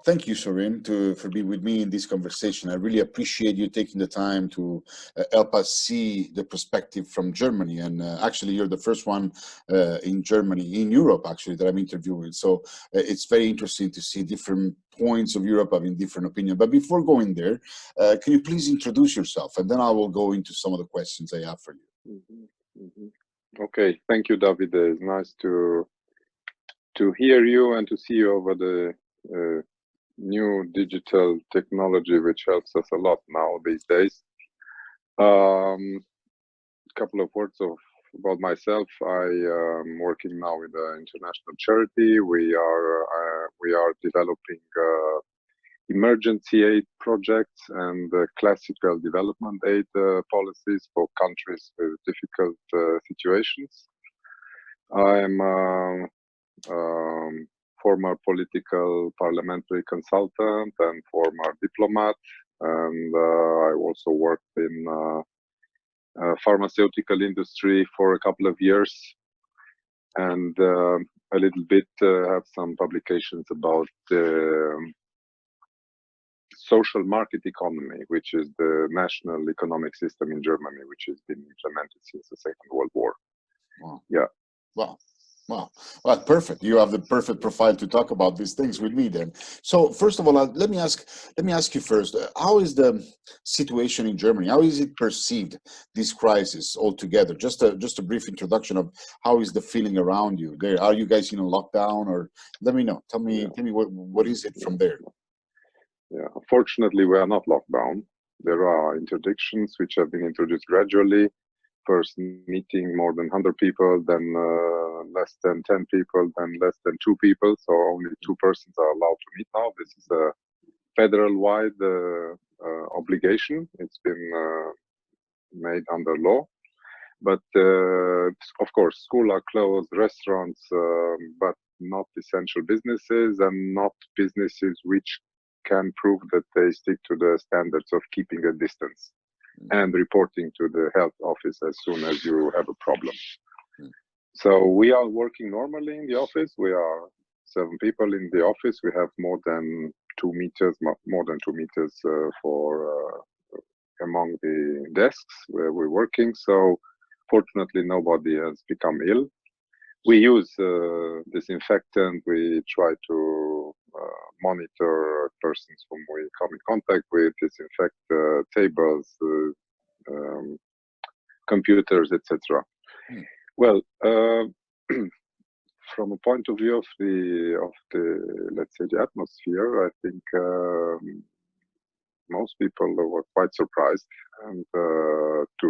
thank you, Sorin, for being with me in this conversation. I really appreciate you taking the time to help us see the perspective from Germany. And actually, you're the first one in Germany, in Europe, actually, that I'm interviewing. So it's very interesting to see different points of Europe having different opinions. But before going there, can you please introduce yourself? And then I will go into some of the questions I have for you. Okay, thank you, David. It's nice to hear you and to see you over the new digital technology, which helps us a lot now these days. Couple of words about myself. I am working now with an international charity. We are developing emergency aid projects and classical development aid policies for countries with difficult situations. I'm former political parliamentary consultant and former diplomat, and I also worked in pharmaceutical industry for a couple of years, and a little bit have some publications about social market economy, which is the national economic system in Germany, which has been implemented since the Second World War. Wow. Yeah. Wow. Well, perfect. You have the perfect profile to talk about these things with me then. So first of all, let me ask you first, how is the situation in Germany? How is it perceived, this crisis altogether? Just a brief introduction of how is the feeling around you there. Are you guys in a lockdown, or let me know. Tell me what is it from there? Yeah, unfortunately, we are not locked down. There are interdictions which have been introduced gradually. First meeting more than 100 people, then less than 10 people, then less than 2 people. So only 2 persons are allowed to meet now. This is a federal-wide obligation. It's been made under law. But of course, schools are closed, restaurants, but not essential businesses, and not businesses which can prove that they stick to the standards of keeping a distance and reporting to the health office as soon as you have a problem. So we are working normally in the office. We are 7 people in the office. We have more than 2 meters for among the desks where we're working. So fortunately, nobody has become ill. We use disinfectant. We try to monitor persons whom we come in contact with, disinfect tables, computers, etc. Well, from a point of view of the let's say the atmosphere, I think most people were quite surprised and to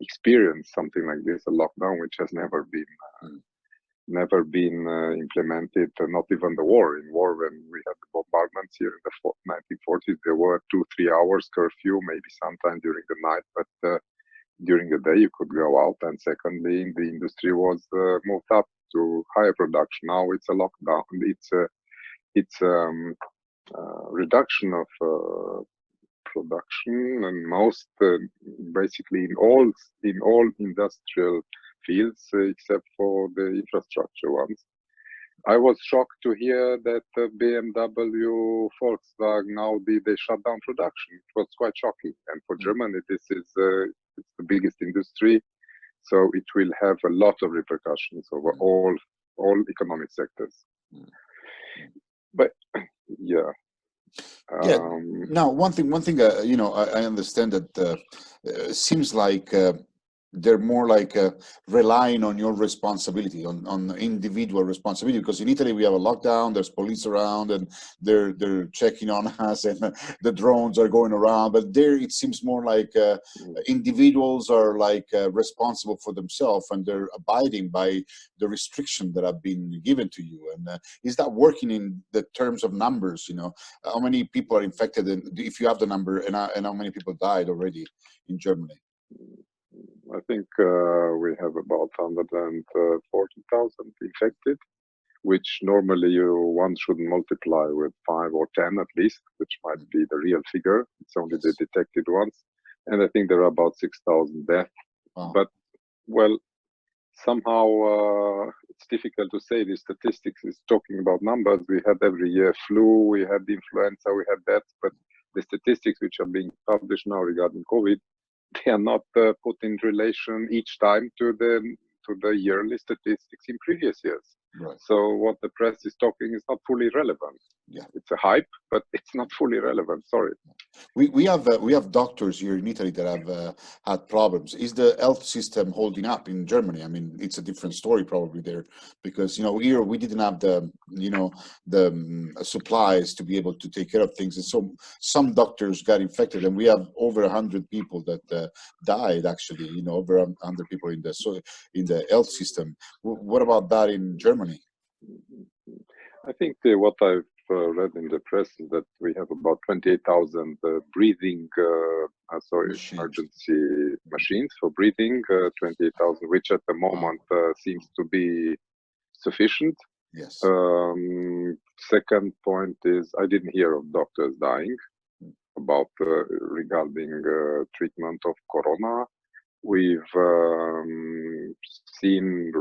experience something like this, a lockdown which has never been implemented. Not even the war. In war, when we had the bombardments here in the 1940s, there were 2-3 hours curfew, maybe sometime during the night, but during the day you could go out. And secondly, the industry was moved up to higher production. Now it's a lockdown. It's reduction of production, and most basically in all industrial fields except for the infrastructure ones. I was shocked to hear that BMW, Volkswagen, Audi, they shut down production. It was quite shocking. And for Germany, this is it's the biggest industry, so it will have a lot of repercussions over all economic sectors. But yeah. Now, one thing, you know, I understand that it seems like they're more like relying on your responsibility, on individual responsibility, because in Italy we have a lockdown, there's police around and they're checking on us, and the drones are going around. But there it seems more like individuals are like responsible for themselves, and they're abiding by the restriction that have been given to you. And is that working in the terms of numbers? You know, how many people are infected, and if you have the number, and how many people died already in Germany? I think we have about 140,000 infected, which normally one should multiply with 5 or 10 at least, which might be the real figure. It's only the detected ones. And I think there are about 6,000 deaths. Wow. But, well, somehow it's difficult to say. The statistics is talking about numbers. We had every year flu, we had influenza, we had that, but the statistics which are being published now regarding COVID, they are not put in relation each time to the yearly statistics in previous years. Right. So what the press is talking is not fully relevant. Yeah. It's a hype, but it's not fully relevant. Sorry. We have doctors here in Italy that have had problems. Is the health system holding up in Germany? I mean, it's a different story probably there, because here we didn't have the supplies to be able to take care of things, and so some doctors got infected, and we have over 100 people that died actually. Over 100 people in the health system. What about that in Germany? I think what I've read in the press is that we have about 28,000 breathing, emergency machines for breathing, 28,000, which at the moment seems to be sufficient. Yes. Second point is I didn't hear of doctors dying about regarding treatment of corona. We've seen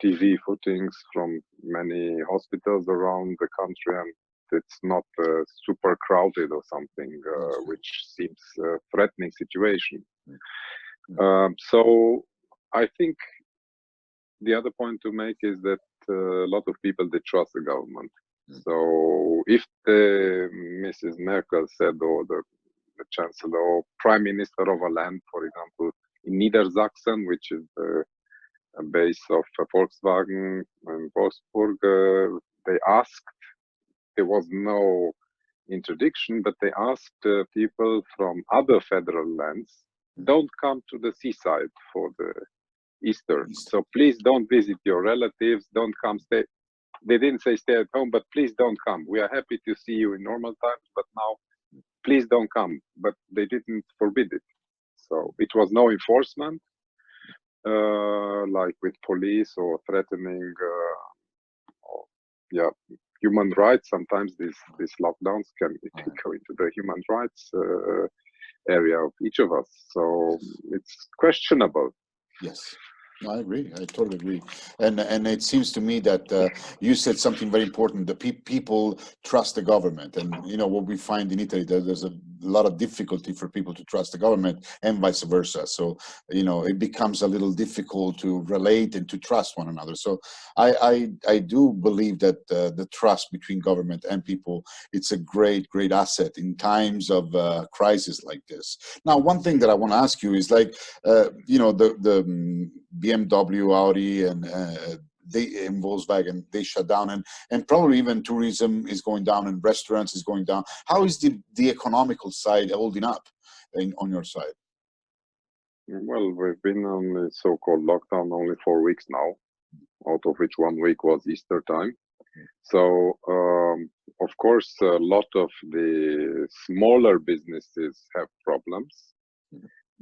TV footings from many hospitals around the country, and it's not super crowded or something, which seems a threatening situation. So I think the other point to make is that a lot of people, they trust the government. So if Mrs. Merkel said, or the chancellor or prime minister of a land, for example, in Niedersachsen, which is the base of Volkswagen in Wolfsburg, they asked, there was no interdiction, but they asked people from other federal lands, don't come to the seaside for the Easter. So please don't visit your relatives, don't come stay. They didn't say stay at home, but please don't come. We are happy to see you in normal times, but now please don't come. But they didn't forbid it. So it was no enforcement, like with police or threatening human rights. Sometimes these lockdowns can go into the human rights area of each of us. So it's questionable. Yes. I agree. I totally agree. And it seems to me that you said something very important. The people trust the government, and what we find in Italy, there's a lot of difficulty for people to trust the government, and vice versa. So it becomes a little difficult to relate and to trust one another. So I do believe that the trust between government and people, it's a great asset in times of crisis like this. Now, one thing that I want to ask you is like the BMW, Audi, and Volkswagen, they shut down, and probably even tourism is going down, and restaurants is going down. How is the economical side holding up on your side? Well, we've been on the so-called lockdown only 4 weeks now, out of which 1 week was Easter time. So, of course, a lot of the smaller businesses have problems.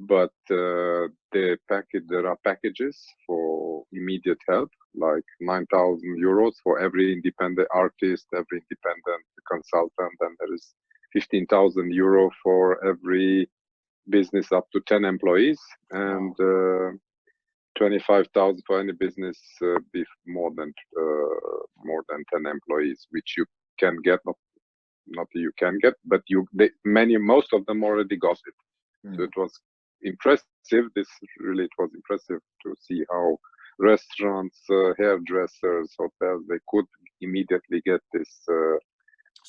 But there are packages for immediate help, like 9,000 euros for every independent artist, every independent consultant, and there is 15,000 euro for every business up to 10 employees, and 25,000 for any business with more than 10 employees, which you can get, not you can get, but most of them already got it. So it was impressive. It was impressive to see how restaurants, hairdressers, hotels, they could immediately get this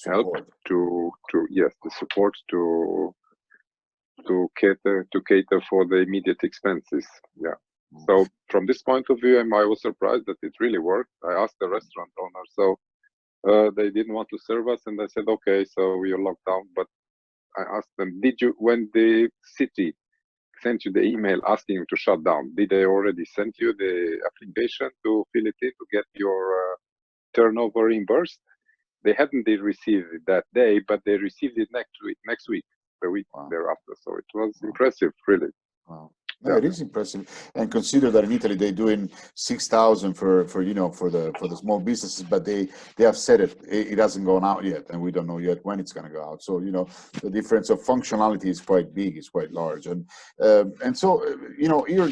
help the support to cater for the immediate expenses. Yeah. So from this point of view, I was surprised that it really worked. I asked the restaurant owner, so they didn't want to serve us, and I said, okay, so we are locked down. But I asked them, when the city sent you the email asking you to shut down, did they already send you the application to fill it in to get your turnover reimbursed? They hadn't received it that day, but they received it next week, the week thereafter. So it was impressive, really. Wow. No, it is impressive, and consider that in Italy they're doing 6,000 for the small businesses, but they have said it hasn't gone out yet, and we don't know yet when it's going to go out. So the difference of functionality is quite big, it's quite large, and so here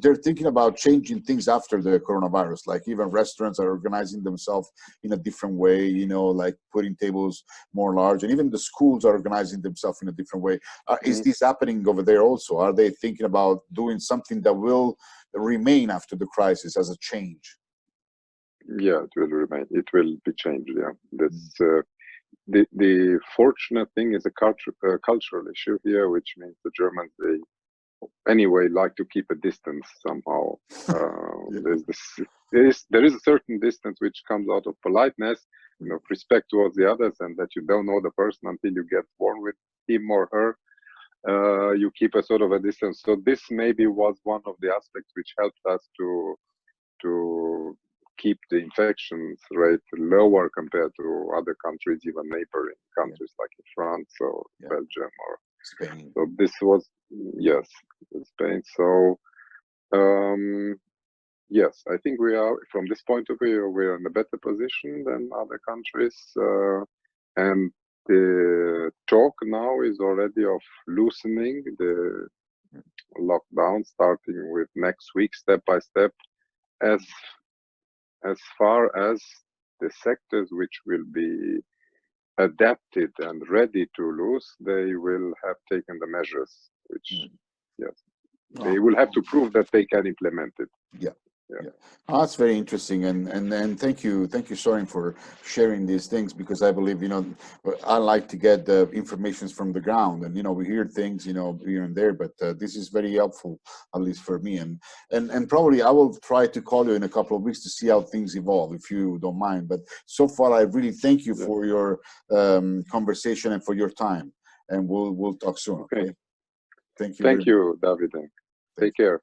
they're thinking about changing things after the coronavirus. Like even restaurants are organizing themselves in a different way, you know, like putting tables more large, and even the schools are organizing themselves in a different way. Is this happening over there also? Are they thinking about doing something that will remain after the crisis as a change? Yeah, it will remain. It will be changed. Yeah, that's the fortunate thing is a cultural issue here, which means the Germans, they anyway like to keep a distance somehow. There's there is a certain distance which comes out of politeness, you know, respect towards the others, and that you don't know the person until you get warm with him or her. You keep a sort of a distance. So this maybe was one of the aspects which helped us to keep the infections rate lower compared to other countries, even neighboring countries like in France or Belgium or Spain. So this was, yes, Spain. So yes, I think we are, from this point of view, we are in a better position than other countries. And the talk now is already of loosening the lockdown, starting with next week, step by step, as far as the sectors which will be adapted and ready to lose, they will have taken the measures, which, yes, they will have to prove that they can implement it. Yeah. Oh, that's very interesting, and thank you, Sorin, for sharing these things, because I believe, you know, I like to get the information from the ground, and you know, we hear things, you know, here and there, but this is very helpful, at least for me, and probably I will try to call you in a couple of weeks to see how things evolve, if you don't mind. But so far, I really thank you for your conversation and for your time, and we'll talk soon. Okay. Thank you. Thank you, David. Take care.